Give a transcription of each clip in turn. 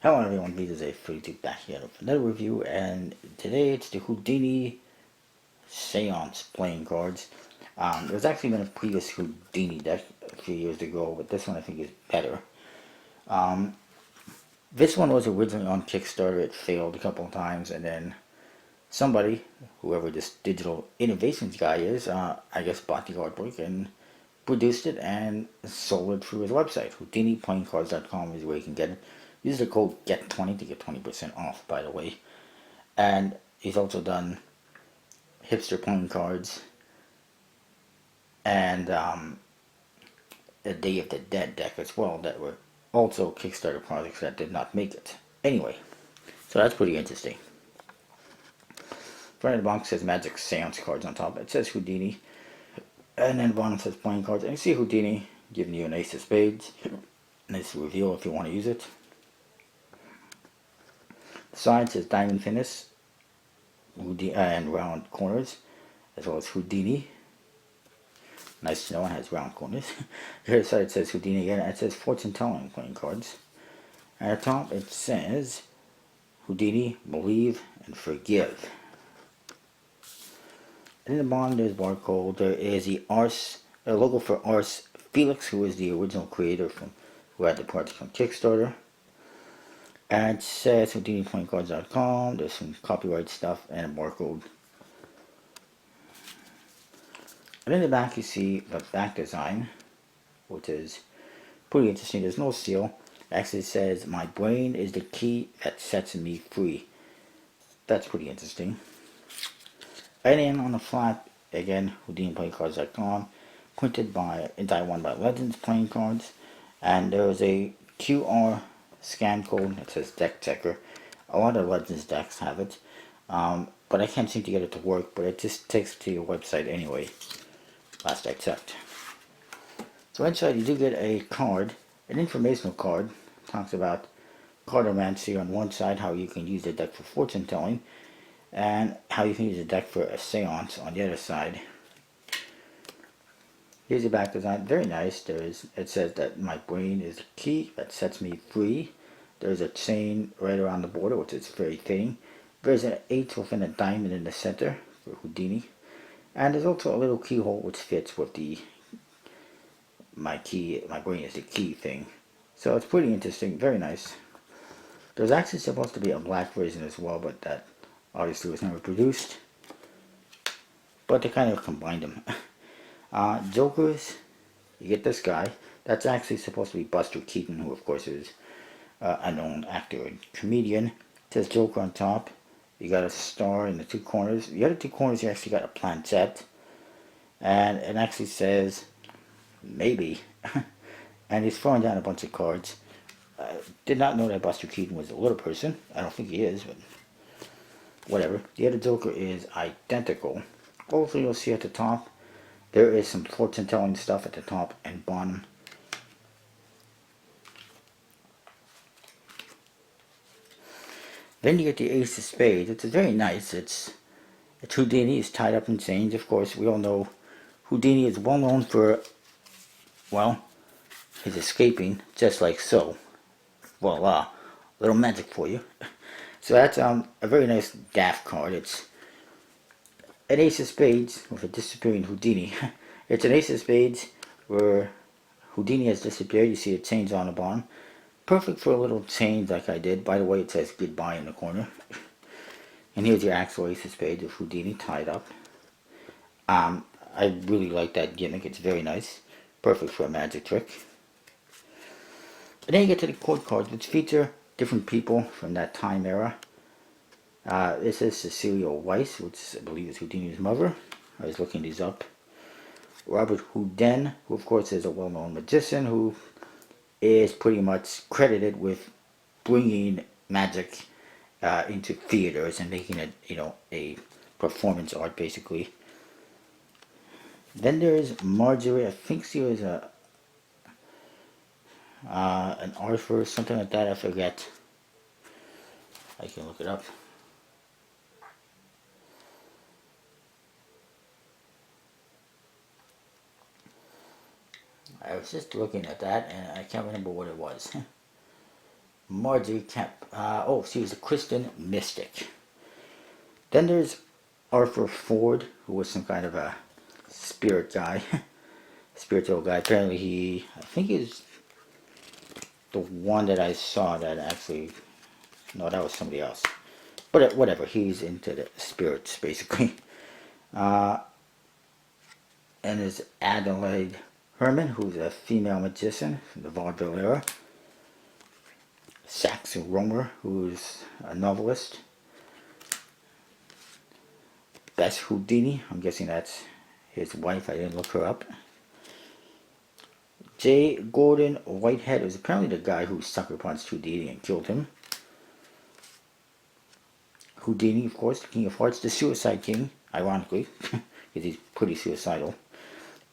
Hello everyone, this is a 32 back here with another review, and today it's the Houdini Seance playing cards. There's actually been a previous Houdini deck a few years ago, but this one I think is better. Um, this one was originally on Kickstarter. It failed a couple of times, and then somebody, whoever this digital innovations guy is, I guess bought the artwork and produced it and sold it through his website. HoudiniPlayingCards.com is where you can get it. Use the code GET20 to get 20% off, by the way. And he's also done hipster playing cards and the Day of the Dead deck as well that were also Kickstarter projects that did not make it. Anyway, so that's pretty interesting. Front of the box says Magic Seance cards on top. It says Houdini. And then the bottom says playing cards. And you see Houdini giving you an ace of spades. Nice reveal if you want to use it. The side says diamond finish and round corners, as well as Houdini. Nice to know it has round corners. The other side says Houdini again, and it says fortune telling playing cards. And at the top it says Houdini, believe and forgive. And in the bottom there's barcode. There is the logo for Ars Felix, who is the original creator who had the project from Kickstarter. And it says HoudiniPlayingCards.com. There's some copyright stuff and a barcode. And in the back you see the back design, which is pretty interesting. There's no seal. It actually says, my brain is the key that sets me free. That's pretty interesting. And then on the flap, again, HoudiniPlayingCards.com, printed in Taiwan by Legends Playing Cards. And there's a QR scan code that says deck checker. A lot of Legends decks have it, but I can't seem to get it to work, but it just takes to your website anyway, last I checked. So inside you do get a card, an informational card. It talks about cardomancy on one side, how you can use the deck for fortune telling, and how you can use the deck for a seance on the other side. Here's the back design, very nice. It says that my brain is the key that sets me free. There's a chain right around the border, which is very fitting. There's an 8 within a diamond in the center for Houdini. And there's also a little keyhole which fits with the my brain is the key thing. So it's pretty interesting, very nice. There's actually supposed to be a black version as well, but that obviously was never produced. But they kind of combined them. Jokers, you get this guy. That's actually supposed to be Buster Keaton, who of course is a known actor and comedian. It says Joker on top. You got a star in the two corners. The other two corners you actually got a planchette. And it actually says, maybe. And he's throwing down a bunch of cards. Did not know that Buster Keaton was a little person. I don't think he is, but whatever. The other Joker is identical. Also, you'll see at the top, there is some fortune telling stuff at the top and bottom. Then you get the Ace of Spades. It's very nice. It's Houdini is tied up in chains. Of course, we all know Houdini is well known for, well, his escaping, just like so. Voila, a little magic for you. So that's a very nice daft card. It's an Ace of Spades with a disappearing Houdini. It's an Ace of Spades where Houdini has disappeared. You see the chains on the bottom. Perfect for a little change like I did. By the way, it says goodbye in the corner. And here's your actual Ace of Spades with Houdini tied up. I really like that gimmick. It's very nice. Perfect for a magic trick. And then you get to the court cards, which feature different people from that time era. This is Cecilia Weiss, which I believe is Houdini's mother. I was looking these up. Robert Houdin, who of course is a well-known magician who is pretty much credited with bringing magic into theaters and making it, a performance art basically. Then there's Marjorie. I think she was an author or something like that. I forget. I can look it up. I was just looking at that and I can't remember what it was. Marjorie Kemp. Oh, she was a Christian mystic. Then there's Arthur Ford, who was some kind of a spirit guy, spiritual guy. Apparently I think he's the one that I saw that actually, no, that was somebody else. But whatever, he's into the spirits, basically. And there's Adelaide Herman, who's a female magician from the vaudeville era. Saxon Romer, who's a novelist. Bess Houdini, I'm guessing that's his wife, I didn't look her up. J. Gordon Whitehead was apparently the guy who sucker punched Houdini and killed him. Houdini, of course, the King of Hearts, the Suicide King, ironically, because he's pretty suicidal.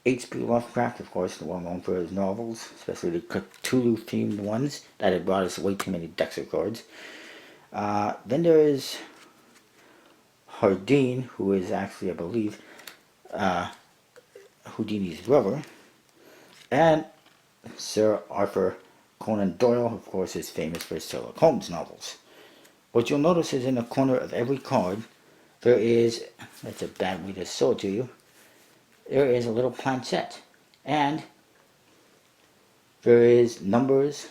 H.P. Lovecraft, of course, the one known for his novels, especially the Cthulhu-themed ones that had brought us way too many decks of cards. Then there is Houdini, who is actually, I believe, Houdini's brother. And Sir Arthur Conan Doyle, of course, is famous for his Sherlock Holmes novels. What you'll notice is in the corner of every card, there is, that's a bad way to show it to you, there is a little planchette. And there is numbers,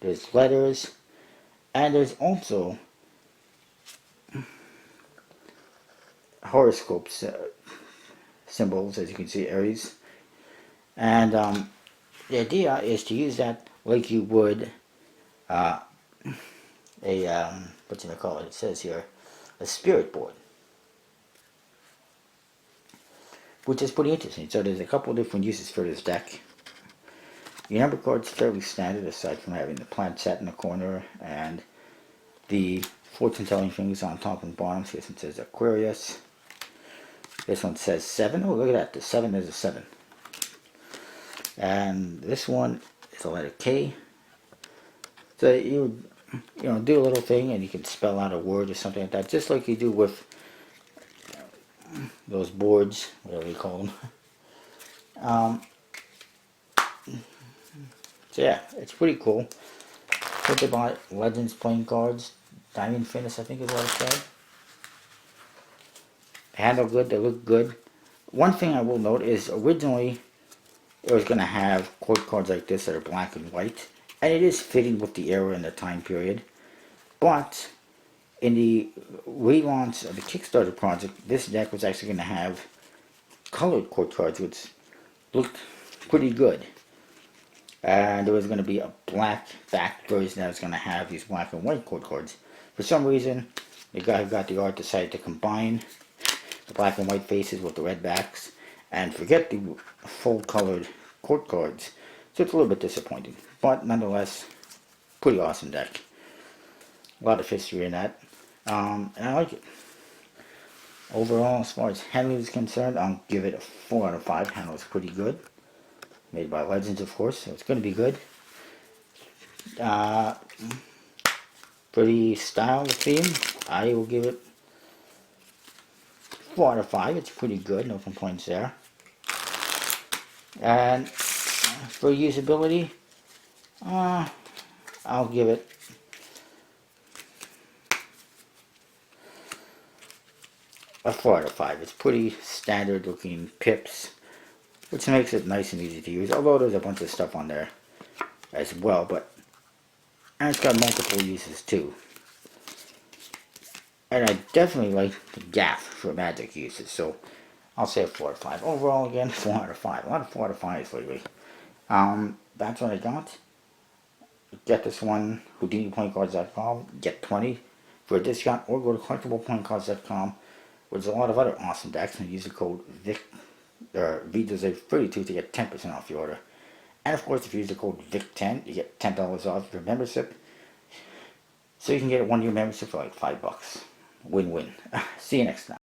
there's letters, and there's also horoscopes, symbols, as you can see, Aries. And the idea is to use that like you would what you call it? It says here, a spirit board, which is pretty interesting. So there's a couple different uses for this deck. The number card's fairly standard, aside from having the planchette in the corner and the fortune telling things on top and bottom. So this one says Aquarius. This one says 7. Oh, look at that. The 7 is a 7. And this one is a letter K. So you do a little thing and you can spell out a word or something like that, just like you do with those boards, whatever you call them. So yeah, it's pretty cool. Think about Legends playing cards. Diamond Finish, I think is what it said. They handle good, they look good. One thing I will note is originally it was going to have court cards like this that are black and white. And it is fitting with the era and the time period. But in the relaunch of the Kickstarter project, this deck was actually going to have colored court cards, which looked pretty good. And there was going to be a black back version that was going to have these black and white court cards. For some reason, the guy who got the art decided to combine the black and white faces with the red backs and forget the full colored court cards. So it's a little bit disappointing. But nonetheless, pretty awesome deck. A lot of history in that. And I like it. Overall, as far as handling is concerned, I'll give it a 4 out of 5. Handle is pretty good. Made by Legends, of course, so it's going to be good. Pretty style theme. I will give it 4 out of 5. It's pretty good, no complaints there. And for usability, I'll give it a 4 out of 5. It's pretty standard looking pips, which makes it nice and easy to use, although there's a bunch of stuff on there as well, and it's got multiple uses too. And I definitely like the gaff for magic uses, so I'll say a 4 out of 5. Overall, again, 4 out of 5. A lot of 4 out of 5s lately. That's what I got. Get this one, HoudiniPlayingCards.com, get 20 for a discount, or go to CollectiblePlayingCards.com, where there's a lot of other awesome decks, and use the code VJose32 to get 10% off your order. And of course, if you use the code VIC10, you get $10 off your membership. So you can get a 1-year membership for like $5. Win-win. See you next time.